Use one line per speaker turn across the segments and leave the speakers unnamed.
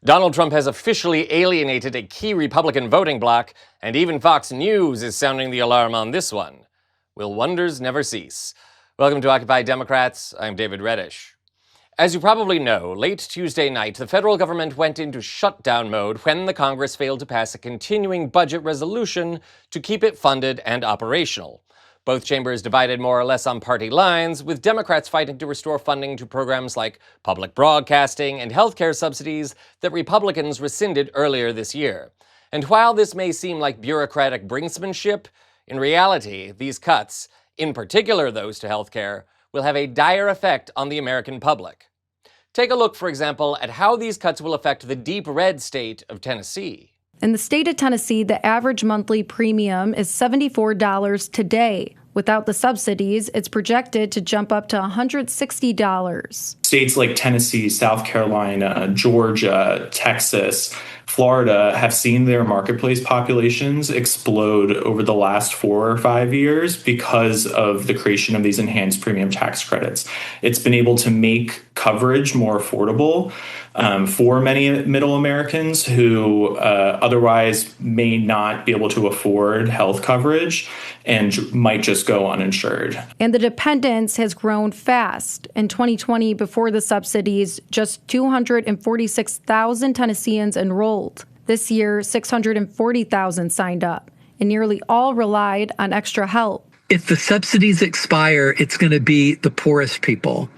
Donald Trump has officially alienated a key Republican voting bloc, and even Fox News is sounding the alarm on this one. Will wonders never cease? Welcome to Occupy Democrats. I'm David Reddish. As you probably know, late Tuesday night, the federal government went into shutdown mode when the Congress failed to pass a continuing budget resolution to keep it funded and operational. Both chambers divided more or less on party lines, with Democrats fighting to restore funding to programs like public broadcasting and healthcare subsidies that Republicans rescinded earlier this year. And while this may seem like bureaucratic brinksmanship, in reality, these cuts, in particular those to healthcare, will have a dire effect on the American public. Take a look, for example, at how these cuts will affect the deep red state of Tennessee.
In the state of Tennessee, the average monthly premium is $74 today. Without the subsidies, it's projected to jump up to $160.
States like Tennessee, South Carolina, Georgia, Texas, Florida have seen their marketplace populations explode over the last 4 or 5 years because of the creation of these enhanced premium tax credits. It's been able to make coverage more affordable for many middle Americans who otherwise may not be able to afford health coverage and might just go uninsured.
And the dependence has grown fast. In 2020, before the subsidies, just 246,000 Tennesseans enrolled. This year, 640,000 signed up, and nearly all relied on extra help.
If the subsidies expire, it's going to be the poorest people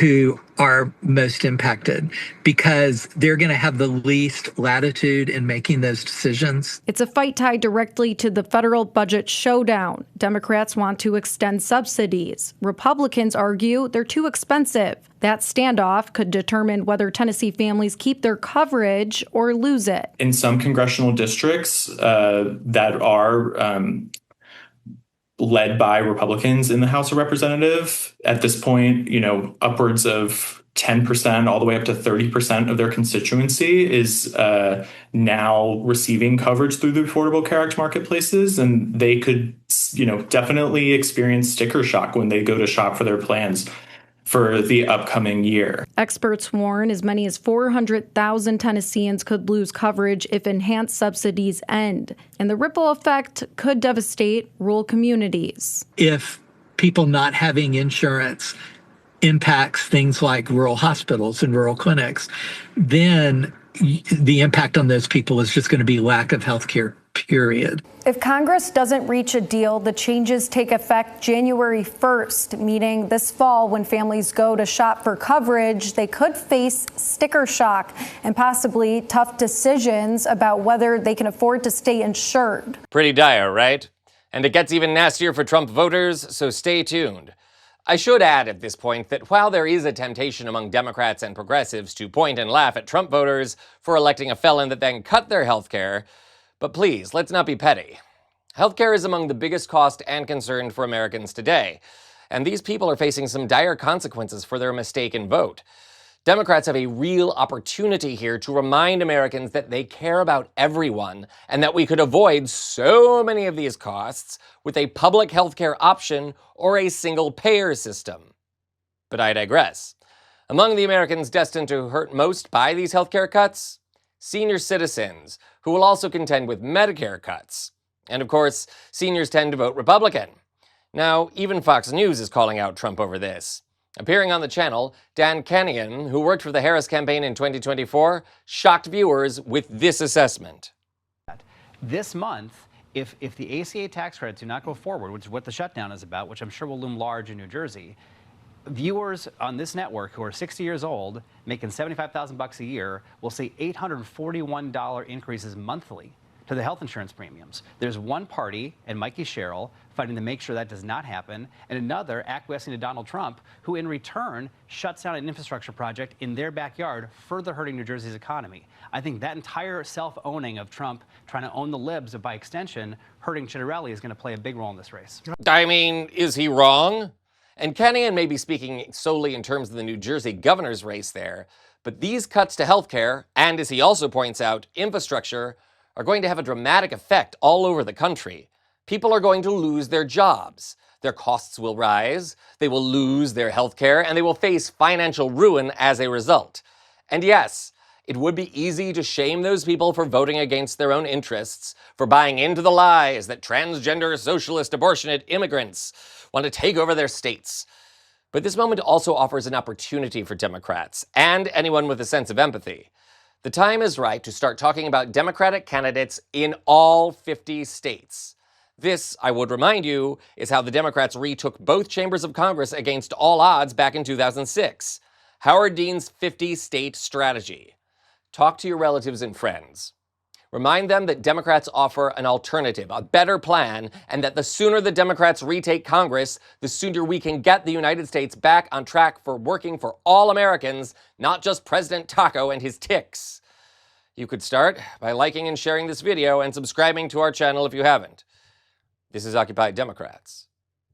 who are most impacted because they're going to have the least latitude in making those decisions.
It's a fight tied directly to the federal budget showdown. Democrats want to extend subsidies. Republicans argue they're too expensive. That standoff could determine whether Tennessee families keep their coverage or lose it.
In some congressional districts that are led by Republicans in the House of Representatives. At this point, upwards of 10%, all the way up to 30% of their constituency is now receiving coverage through the Affordable Care Act marketplaces. And they could, definitely experience sticker shock when they go to shop for their plans for the upcoming year.
Experts warn as many as 400,000 Tennesseans could lose coverage if enhanced subsidies end, and the ripple effect could devastate rural communities.
If people not having insurance impacts things like rural hospitals and rural clinics, then the impact on those people is just going to be lack of health care, period.
If Congress doesn't reach a deal, the changes take effect January 1st, meaning this fall when families go to shop for coverage, they could face sticker shock and possibly tough decisions about whether they can afford to stay insured.
Pretty dire, right? And it gets even nastier for Trump voters, so stay tuned. I should add at this point that while there is a temptation among Democrats and progressives to point and laugh at Trump voters for electing a felon that then cut their health care, but please, let's not be petty. Healthcare is among the biggest cost and concern for Americans today, and these people are facing some dire consequences for their mistaken vote. Democrats have a real opportunity here to remind Americans that they care about everyone and that we could avoid so many of these costs with a public healthcare option or a single-payer system. But I digress. Among the Americans destined to hurt most by these healthcare cuts, senior citizens, who will also contend with Medicare cuts. And of course, seniors tend to vote Republican. Now, even Fox News is calling out Trump over this. Appearing on the channel, Dan Kenyon, who worked for the Harris campaign in 2024, shocked viewers with this assessment.
This month, if the ACA tax credits do not go forward, which is what the shutdown is about, which I'm sure will loom large in New Jersey, viewers on this network who are 60 years old, making $75,000 a year, will see $841 increases monthly to the health insurance premiums. There's one party, and Mikey Sherrill, fighting to make sure that does not happen, and another acquiescing to Donald Trump, who in return shuts down an infrastructure project in their backyard, further hurting New Jersey's economy. I think that entire self-owning of Trump trying to own the libs, by extension, hurting Citarelli, is going to play a big role in this race.
I mean, is he wrong? And Kenyon may be speaking solely in terms of the New Jersey governor's race there, but these cuts to healthcare, and as he also points out, infrastructure, are going to have a dramatic effect all over the country. People are going to lose their jobs. Their costs will rise, they will lose their health care, and they will face financial ruin as a result. And yes, It would be easy to shame those people for voting against their own interests, for buying into the lies that transgender, socialist, abortionate immigrants want to take over their states. But this moment also offers an opportunity for Democrats and anyone with a sense of empathy. The time is right to start talking about Democratic candidates in all 50 states. This, I would remind you, is how the Democrats retook both chambers of Congress against all odds back in 2006. Howard Dean's 50-state strategy. Talk to your relatives and friends. Remind them that Democrats offer an alternative, a better plan, and that the sooner the Democrats retake Congress, the sooner we can get the United States back on track for working for all Americans, not just President Taco and his tics. You could start by liking and sharing this video and subscribing to our channel if you haven't. This is Occupy Democrats.